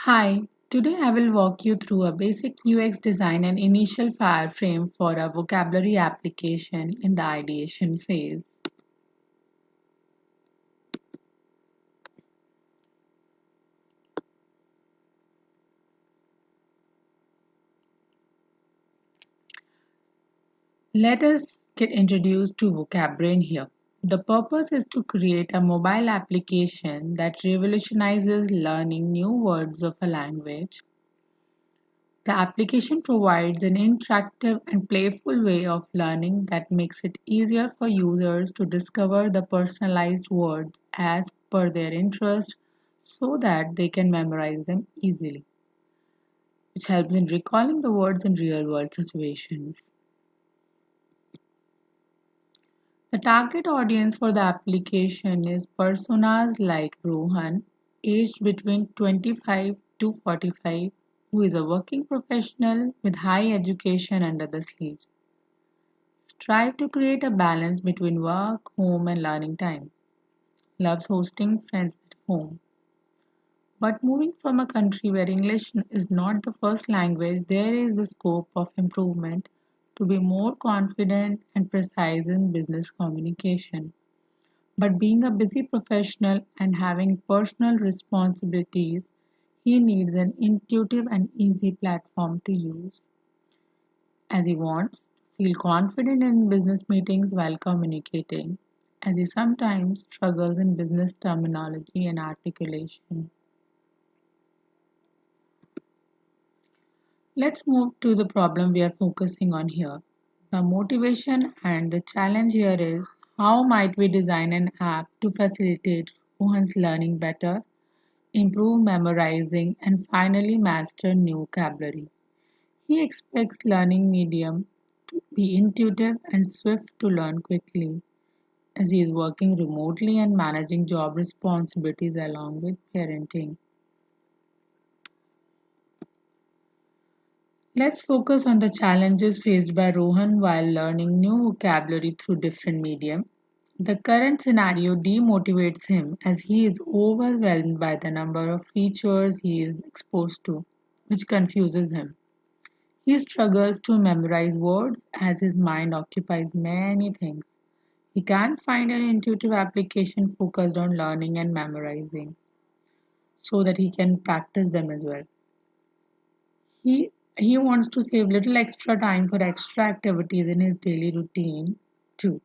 Hi, today I will walk you through a basic UX design and initial wireframe for a vocabulary application in the ideation phase. Let us get introduced to Vocabbrain here. The purpose is to create a mobile application that revolutionizes learning new words of a language. The application provides an interactive and playful way of learning that makes it easier for users to discover the personalized words as per their interest so that they can memorize them easily, which helps in recalling the words in real world situations. The target audience for the application is personas like Rohan, aged between 25 to 45, who is a working professional with high education under the sleeves. Strive to create a balance between work, home, and learning time. Loves hosting friends at home. But moving from a country where English is not the first language, there is the scope of improvement to be more confident and precise in business communication. But being a busy professional and having personal responsibilities, he needs an intuitive and easy platform to use, as he wants to feel confident in business meetings while communicating, as he sometimes struggles in business terminology and articulation. Let's move to the problem we are focusing on here. The motivation and the challenge here is how might we design an app to facilitate Rohan's learning better, improve memorizing, and finally master new vocabulary. He expects learning medium to be intuitive and swift to learn quickly, as he is working remotely and managing job responsibilities along with parenting. Let's focus on the challenges faced by Rohan while learning new vocabulary through different medium. The current scenario demotivates him as he is overwhelmed by the number of features he is exposed to, which confuses him. He struggles to memorize words as his mind occupies many things. He can't find an intuitive application focused on learning and memorizing so that he can practice them as well. He wants to save little extra time for extra activities in his daily routine too.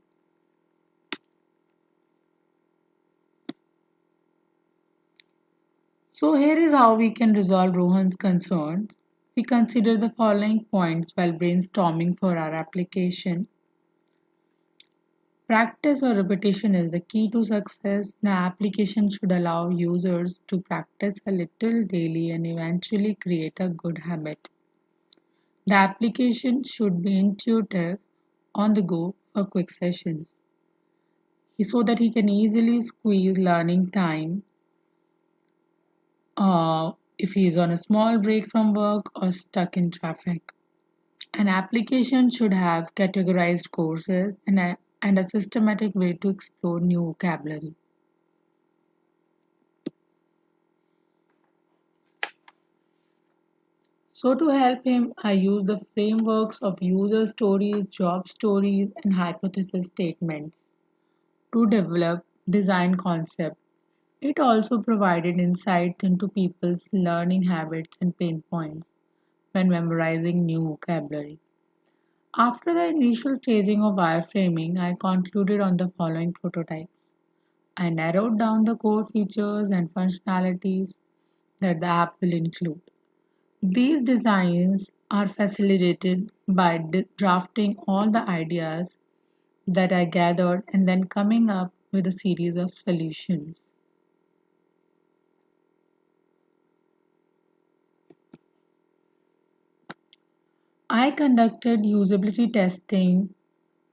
So here is how we can resolve Rohan's concerns. We consider the following points while brainstorming for our application. Practice or repetition is the key to success. The application should allow users to practice a little daily and eventually create a good habit. The application should be intuitive, on the go for quick sessions, so that he can easily squeeze learning time if he is on a small break from work or stuck in traffic. An application should have categorized courses and a systematic way to explore new vocabulary. So, to help him, I use the frameworks of user stories, job stories, and hypothesis statements to develop design concept. It also provided insights into people's learning habits and pain points when memorizing new vocabulary. After the initial staging of wireframing, I concluded on the following prototypes. I narrowed down the core features and functionalities that the app will include. These designs are facilitated by drafting all the ideas that I gathered and then coming up with a series of solutions. I conducted usability testing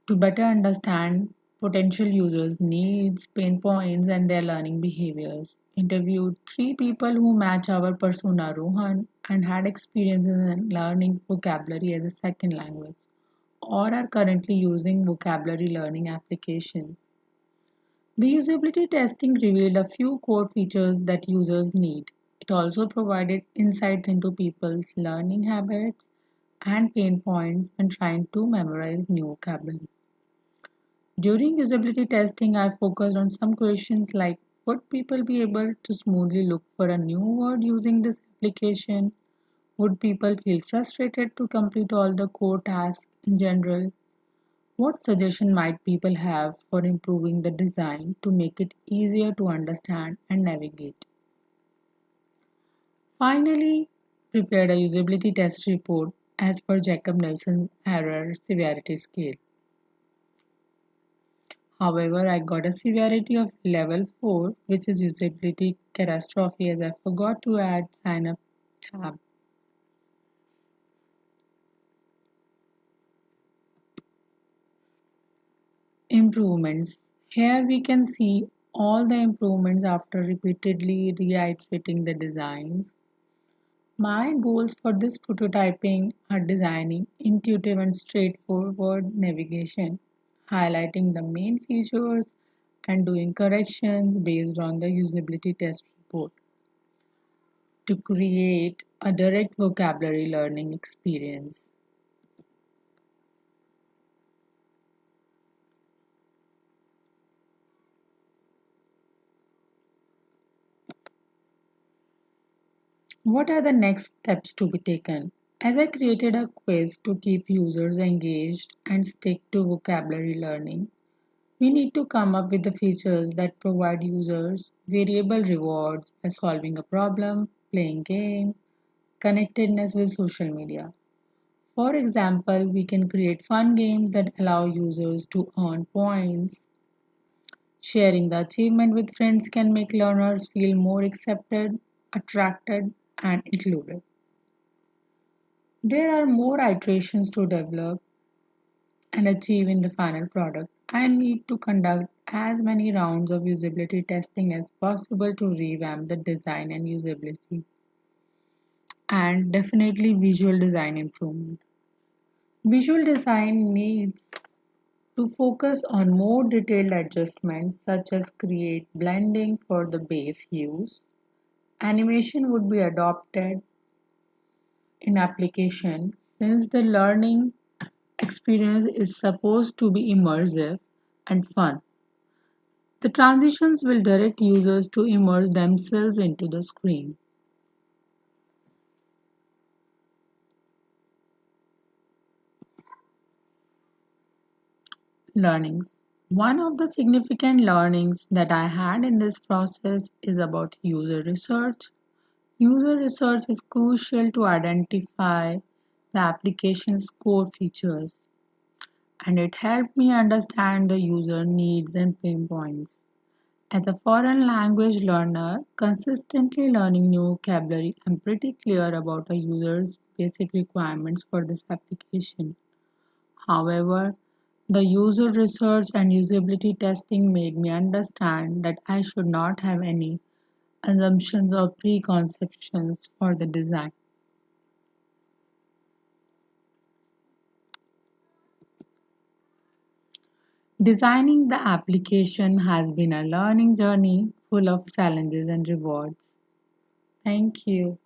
to better understand potential users' needs, pain points, and their learning behaviors. Interviewed three people who match our persona Rohan and had experiences in learning vocabulary as a second language or are currently using vocabulary learning applications. The usability testing revealed a few core features that users need. It also provided insights into people's learning habits and pain points when trying to memorize new vocabulary. During usability testing, I focused on some questions like, would people be able to smoothly look for a new word using this application? Would people feel frustrated to complete all the core tasks in general? What suggestion might people have for improving the design to make it easier to understand and navigate? Finally, prepared a usability test report as per Jacob Nelson's error severity scale. However, I got a severity of level 4, which is usability catastrophe, as I forgot to add sign up tab. Improvements. Here we can see all the improvements after repeatedly reiterating the designs. My goals for this prototyping are designing intuitive and straightforward navigation, highlighting the main features, and doing corrections based on the usability test report to create a direct vocabulary learning experience. What are the next steps to be taken? As I created a quiz to keep users engaged and stick to vocabulary learning, we need to come up with the features that provide users variable rewards by solving a problem, playing game, connectedness with social media. For example, we can create fun games that allow users to earn points. Sharing the achievement with friends can make learners feel more accepted, attracted, and included. There are more iterations to develop and achieve in the final product. I need to conduct as many rounds of usability testing as possible to revamp the design and usability, and definitely visual design improvement. Visual design needs to focus on more detailed adjustments such as create blending for the base hues. Animation would be adopted in application since the learning experience is supposed to be immersive and fun. The transitions will direct users to immerse themselves into the screen. Learnings. One of the significant learnings that I had in this process is about user research. User research is crucial to identify the application's core features, and it helped me understand the user needs and pain points. As a foreign language learner, consistently learning new vocabulary, I'm pretty clear about a user's basic requirements for this application. However, the user research and usability testing made me understand that I should not have any assumptions or preconceptions for the design. Designing the application has been a learning journey full of challenges and rewards. Thank you.